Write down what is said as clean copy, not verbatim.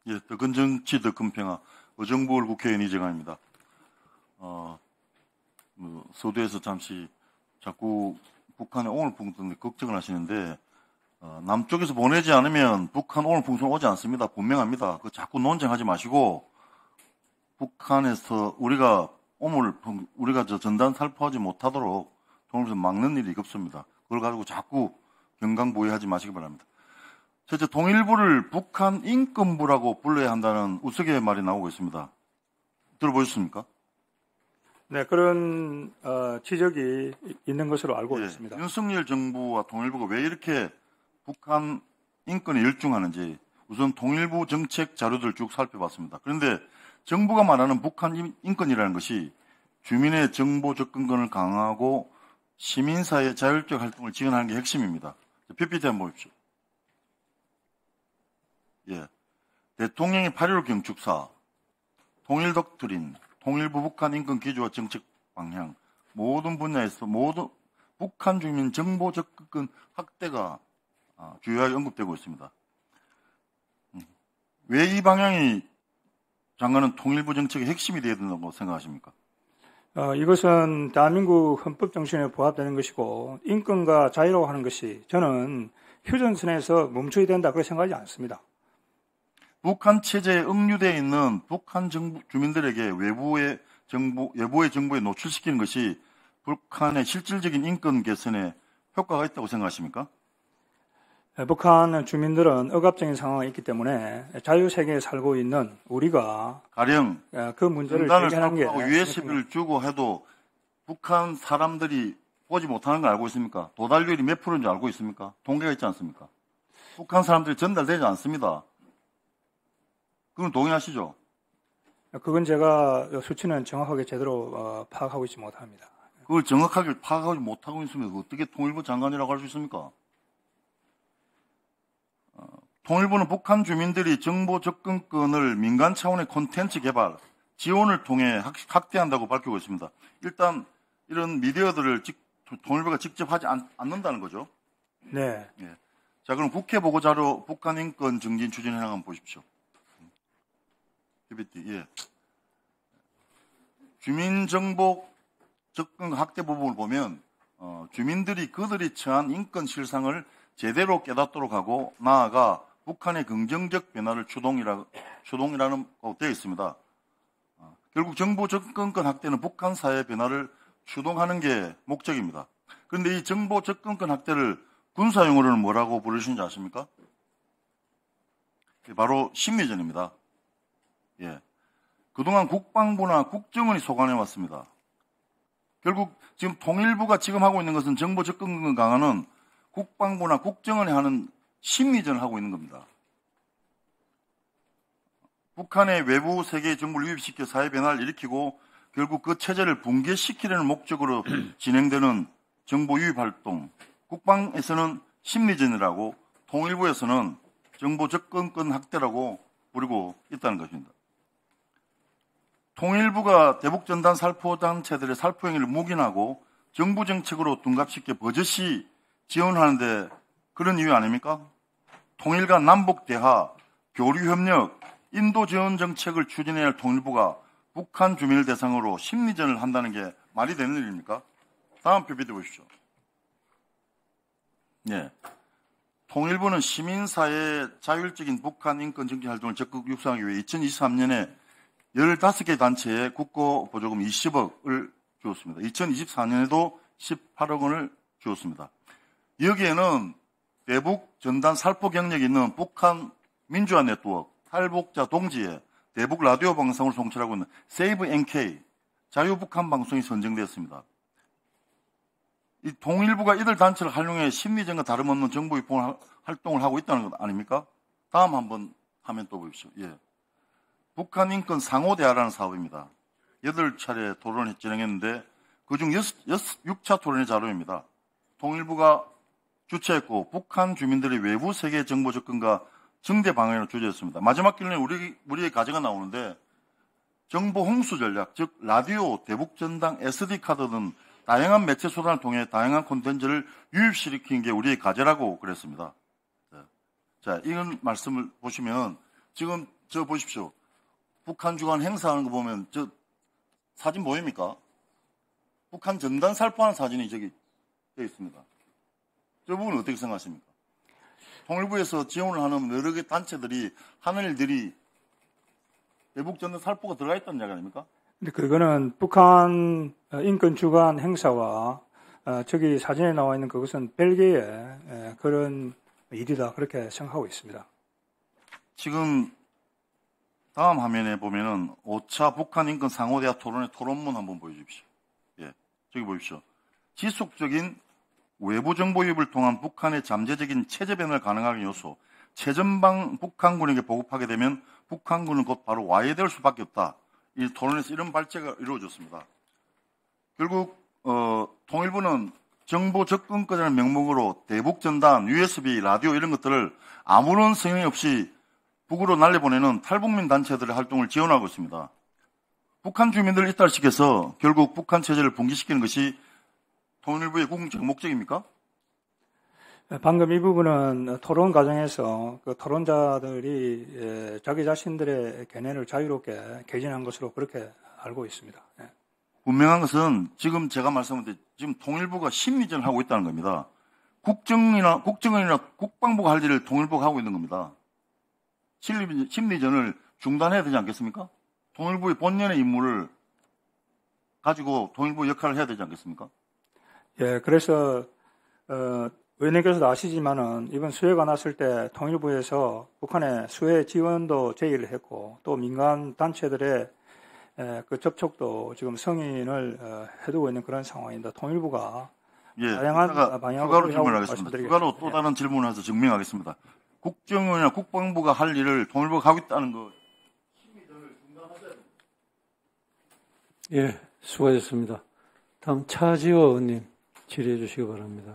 예, 더 큰 정치, 더 큰 평화. 어정부월 국회의원 이정환입니다. 서두에서 잠시 자꾸 북한의 오늘풍 때문에 걱정을 하시는데, 남쪽에서 보내지 않으면 북한 오늘풍선 오지 않습니다. 분명합니다. 그 자꾸 논쟁하지 마시고, 북한에서 우리가 저 전단 살포하지 못하도록 통일부에서 막는 일이 없습니다. 그걸 가지고 자꾸 경강부회하지 마시기 바랍니다. 실제 통일부를 북한 인권부라고 불러야 한다는 우스개 말이 나오고 있습니다. 들어보셨습니까? 네, 그런 지적이 있는 것으로 알고 예, 있습니다. 윤석열 정부와 통일부가 왜 이렇게 북한 인권에 열중하는지 우선 통일부 정책 자료들을 쭉 살펴봤습니다. 그런데 정부가 말하는 북한 인권이라는 것이 주민의 정보 접근권을 강화하고 시민사회의 자율적 활동을 지원하는 게 핵심입니다. PPT 한번 보십시오. 예. 대통령의 8.15 경축사, 통일 독트린, 통일부 북한 인권 기조와 정책 방향, 모든 분야에서 북한 주민 정보 접근 확대가 주요하게 언급되고 있습니다. 왜 이 방향이 장관은 통일부 정책의 핵심이 되어야 된다고 생각하십니까? 이것은 대한민국 헌법 정신에 부합되는 것이고 인권과 자유라고 하는 것이 저는 휴전선에서 멈춰야 된다 그렇게 생각하지 않습니다. 북한 체제에 억류되어 있는 북한 주민들에게 외부의 정보에 노출시키는 것이 북한의 실질적인 인권 개선에 효과가 있다고 생각하십니까? 북한 주민들은 억압적인 상황이 있기 때문에 자유세계에 살고 있는 우리가 가령 그 문제를 전단을 해결하는 게 살포하고 USB를 주고 해도 북한 사람들이 보지 못하는 걸 알고 있습니까? 도달률이 몇 프로인지 알고 있습니까? 통계가 있지 않습니까? 북한 사람들이 전달되지 않습니다. 그건 동의하시죠? 그건 제가 수치는 정확하게 제대로 파악하고 있지 못합니다. 그걸 정확하게 파악하지 못하고 있으면 어떻게 통일부 장관이라고 할 수 있습니까? 통일부는 북한 주민들이 정보 접근권을 민간 차원의 콘텐츠 개발, 지원을 통해 확대한다고 밝히고 있습니다. 일단 이런 미디어들을 통일부가 직접 하지 않는다는 거죠. 네. 예. 자, 그럼 국회 보고자료 북한 인권 증진 추진 현황 한번 보십시오. PPT, 예. 주민정보 접근 확대 부분을 보면 주민들이 그들이 처한 인권 실상을 제대로 깨닫도록 하고 나아가 북한의 긍정적 변화를 추동이라는 거 되어 있습니다. 결국 정보 접근권 확대는 북한 사회 변화를 추동하는 게 목적입니다. 그런데 이 정보 접근권 확대를 군사용어로는 뭐라고 부르시는지 아십니까? 바로 심리전입니다. 예. 그동안 국방부나 국정원이 소관해 왔습니다. 결국 지금 통일부가 지금 하고 있는 것은 정보 접근권 강화는 국방부나 국정원이 하는 심리전을 하고 있는 겁니다. 북한의 외부 세계의 정보를 유입시켜 사회 변화를 일으키고 결국 그 체제를 붕괴시키려는 목적으로 진행되는 정보 유입 활동, 국방에서는 심리전이라고 통일부에서는 정보 접근권 확대라고 부르고 있다는 것입니다. 통일부가 대북전단 살포단체들의 살포 행위를 묵인하고 정부 정책으로 둔갑시켜 버젓이 지원하는데 그런 이유 아닙니까? 통일 간 남북 대화, 교류 협력, 인도 지원 정책을 추진해야 할 통일부가 북한 주민을 대상으로 심리전을 한다는 게 말이 되는 일입니까? 다음 PPT 보십시오. 예. 통일부는 시민사회의 자율적인 북한 인권 정치 활동을 적극 육성하기 위해 2023년에 15개 단체에 국고 보조금 20억을 주었습니다. 2024년에도 18억 원을 주었습니다. 여기에는 대북 전단 살포 경력이 있는 북한 민주화 네트워크, 탈북자 동지에 대북 라디오 방송을 송출하고 있는 세이브 NK, 자유북한 방송이 선정되었습니다. 이 통일부가 이들 단체를 활용해 심리전과 다름없는 정보 유포 활동을 하고 있다는 것 아닙니까? 다음 한번 화면 또 보십시오. 예. 북한 인권 상호 대화라는 사업입니다. 8차례 토론을 진행했는데 그중 6차 토론의 자료입니다. 통일부가 주최했고 북한 주민들의 외부 세계 정보 접근과 정대 방향을 주제했습니다. 마지막 기능에 우리의 과제가 나오는데 정보 홍수 전략, 즉 라디오, 대북전당, SD카드 등 다양한 매체 수단을 통해 다양한 콘텐츠를 유입시키는 게 우리의 과제라고 그랬습니다. 자, 이런 말씀을 보시면 지금 저 보십시오. 북한 주간 행사하는 거 보면 저 사진 보입니까? 북한 전단 살포하는 사진이 저기 되어 있습니다. 저 부분은 어떻게 생각하십니까? 통일부에서 지원을 하는 여러 개 단체들이 하는 일들이 대북 전단 살포가 들어가 있다는 이야기 아닙니까? 근데 그거는 북한 인권 주간 행사와 저기 사진에 나와 있는 그것은 별개의 그런 일이다 그렇게 생각하고 있습니다. 지금 다음 화면에 보면은 5차 북한 인권 상호대화 토론의 토론문 한번 보여주십시오. 예, 저기 보십시오. 지속적인 외부 정보 유입을 통한 북한의 잠재적인 체제 변화를 가능하게 하는 요소, 최전방 북한군에게 보급하게 되면 북한군은 곧 바로 와해될 수밖에 없다. 이 토론에서 이런 발제가 이루어졌습니다. 결국 통일부는 정보 접근권이라는 명목으로 대북 전단, USB, 라디오 이런 것들을 아무런 성의 없이 북으로 날려보내는 탈북민 단체들의 활동을 지원하고 있습니다. 북한 주민들을 이탈시켜서 결국 북한 체제를 붕괴시키는 것이 통일부의 궁극적 목적입니까? 방금 이 부분은 토론 과정에서 그 토론자들이 자기 자신들의 견해를 자유롭게 개진한 것으로 그렇게 알고 있습니다. 분명한 것은 지금 제가 말씀드린 지금 통일부가 심리전을 하고 있다는 겁니다. 국정원이나 국방부가 할 일을 통일부가 하고 있는 겁니다. 심리전을 중단해야 되지 않겠습니까? 통일부의 본연의 임무를 가지고 통일부 역할을 해야 되지 않겠습니까? 예, 그래서 의원님께서도 아시지만은 이번 수해가 났을 때 통일부에서 북한의 수해 지원도 제의를 했고 또 민간 단체들의 그 접촉도 지금 승인을 해두고 있는 그런 상황입니다. 통일부가 다양한 방향으로 추가로 질문하겠습니다. 추가로 또 다른 질문을 해서 증명하겠습니다. 국정원이나 국방부가 할 일을 통일부가 하고 있다는 거 심리전을 중단하셔야 됩니다. 예, 수고하셨습니다. 다음 차지호 의원님 질의해 주시기 바랍니다.